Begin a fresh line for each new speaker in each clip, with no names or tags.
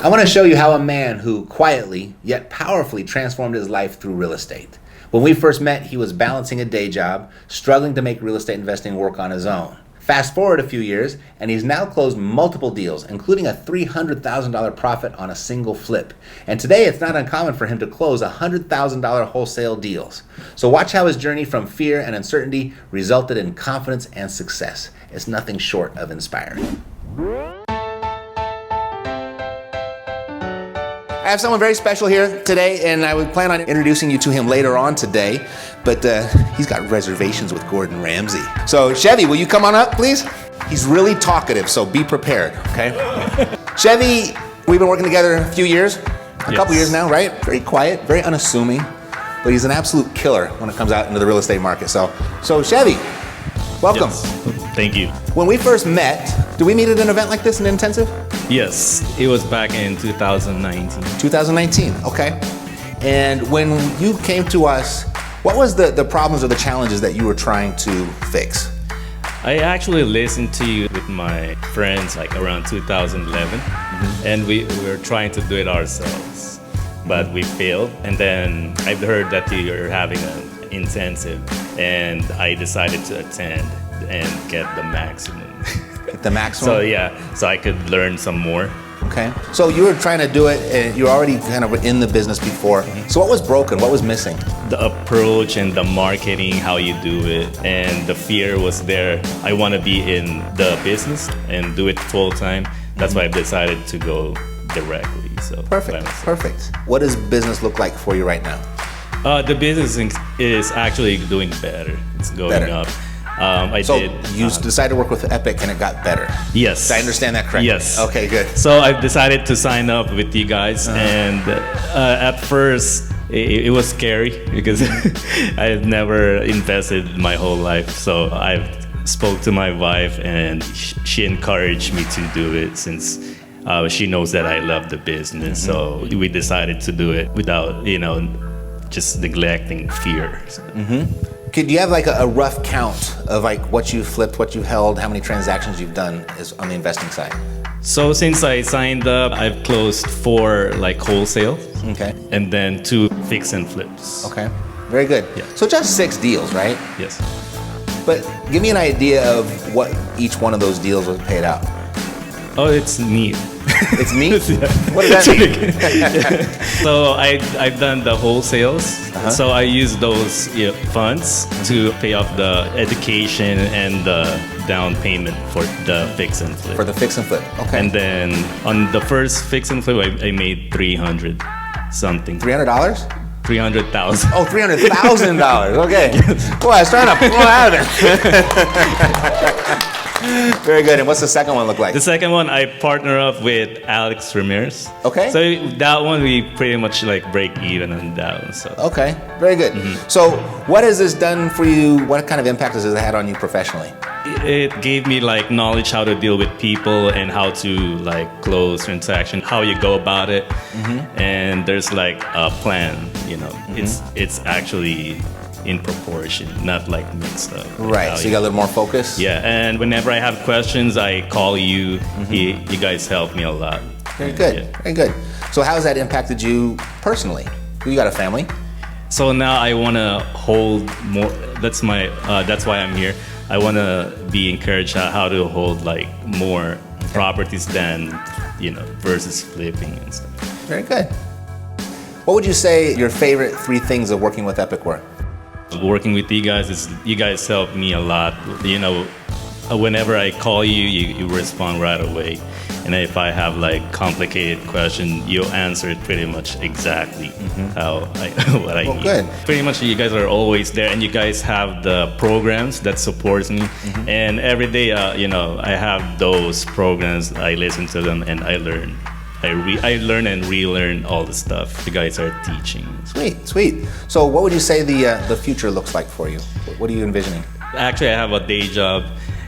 I want to show you how a man who quietly yet powerfully transformed his life through real estate. When we first met, he was balancing a day job, struggling to make real estate investing work on his own. Fast forward a few years, and he's now closed multiple deals, including a $300,000 profit on a single flip. And today, it's not uncommon for him to close $100,000 wholesale deals. So watch how his journey from fear and uncertainty resulted in confidence and success. It's nothing short of inspiring. I have someone very special here today, and I would plan on introducing you to him later on today, but he's got reservations with Gordon Ramsay. So Chevy, will you come on up, please? He's really talkative, so be prepared, okay? Chevy, we've been working together a few years, a couple years now, right? Very quiet, very unassuming, but he's an absolute killer when it comes out into the real estate market. So Chevy, welcome.
Yes. Thank you.
When we first met, did we meet at an event like this, an intensive?
Yes, it was back in 2019.
2019, okay. And when you came to us, what was the problems or the challenges that you were trying to fix?
I actually listened to you with my friends like around 2011, and we were trying to do it ourselves, but we failed. And then I've heard that you're having an intensive, and I decided to attend and get the maximum.
The maximum?
So I could learn some more.
Okay. So you were trying to do it, and you're already kind of in the business before. So what was broken? What was missing?
The approach and the marketing, how you do it, and the fear was there. I want to be in the business and do it full time. That's why I decided to go directly. So
Perfect. What does business look like for you right now?
The business is actually doing better. It's going up.
You decided to work with Epic and it got better.
Yes.
Did I understand that correctly?
Yes.
Okay, good.
So I've decided to sign up with you guys, and at first it was scary because I've never invested my whole life. So I spoke to my wife, and she encouraged me to do it since she knows that I love the business. So we decided to do it without, just neglecting fear.
Could you have like a rough count of like what you flipped, what you held, how many transactions you've done is on the investing side?
So since I signed up, I've closed 4 like wholesale,
Okay.
and then 2 fix and flips.
Okay. Very good.
Yeah.
So just 6 deals, right?
Yes.
But give me an idea of what each one of those deals was paid out.
Oh, it's neat.
It's neat? What does that mean?
So I've done the wholesales. So I use those funds to pay off the education and the down payment for the fix and flip.
For the fix and flip, okay.
And then on the first fix and flip, I made 300 something.
$300?
300,000.
Oh, $300,000. Okay. Boy, I was trying to pull out of it. Very good. And what's the second one look like?
The second one, I partner up with Alex Ramirez.
Okay.
So that one, we pretty much like break even on that one. So.
Okay. Very good. So what has this done for you? What kind of impact has it had on you professionally?
It gave me like knowledge how to deal with people and how to like close transaction, how you go about it. And there's like a plan, it's actually in proportion, not like mixed up.
Right, so you got a little more focus?
Yeah, and whenever I have questions, I call you. You guys help me a lot.
Very good, very good. So how has that impacted you personally? You got a family?
So now I want to hold more, that's why I'm here. I want to be encouraged how to hold like more properties than, versus flipping and stuff.
Very good. What would you say your favorite 3 things of working with Epic were?
Working with you guys help me a lot. Whenever I call you, you respond right away. And if I have like complicated question, you'll answer it pretty much exactly what I need.
Good.
Pretty much you guys are always there, and you guys have the programs that supports me. And every day, I have those programs. I listen to them and I learn. I learn and relearn all the stuff you guys are teaching.
Sweet. So what would you say the future looks like for you? What are you envisioning?
Actually, I have a day job,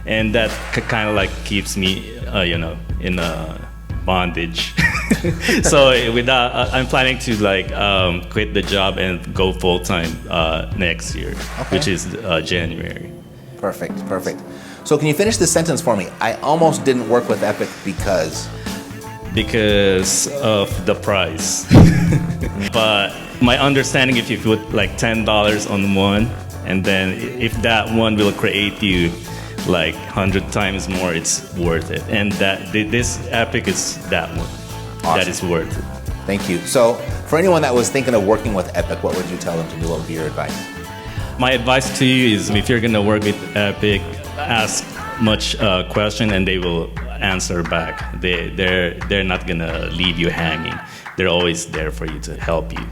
and that kind of like keeps me, in bondage. So with that, I'm planning to like quit the job and go full time next year, which is January.
Perfect. So can you finish this sentence for me? I almost didn't work with Epic because...
because of the price. But my understanding, if you put like $10 on one, and then if that one will create you like 100 times more, it's worth it. And that this epic is that one.
Awesome.
That is worth it.
Thank you. So for anyone that was thinking of working with Epic, what would you tell them to do? What would be your advice?
My advice to you is, if you're gonna work with Epic, ask much question and they will answer back. They're not gonna leave you hanging. They're always there for you to help you.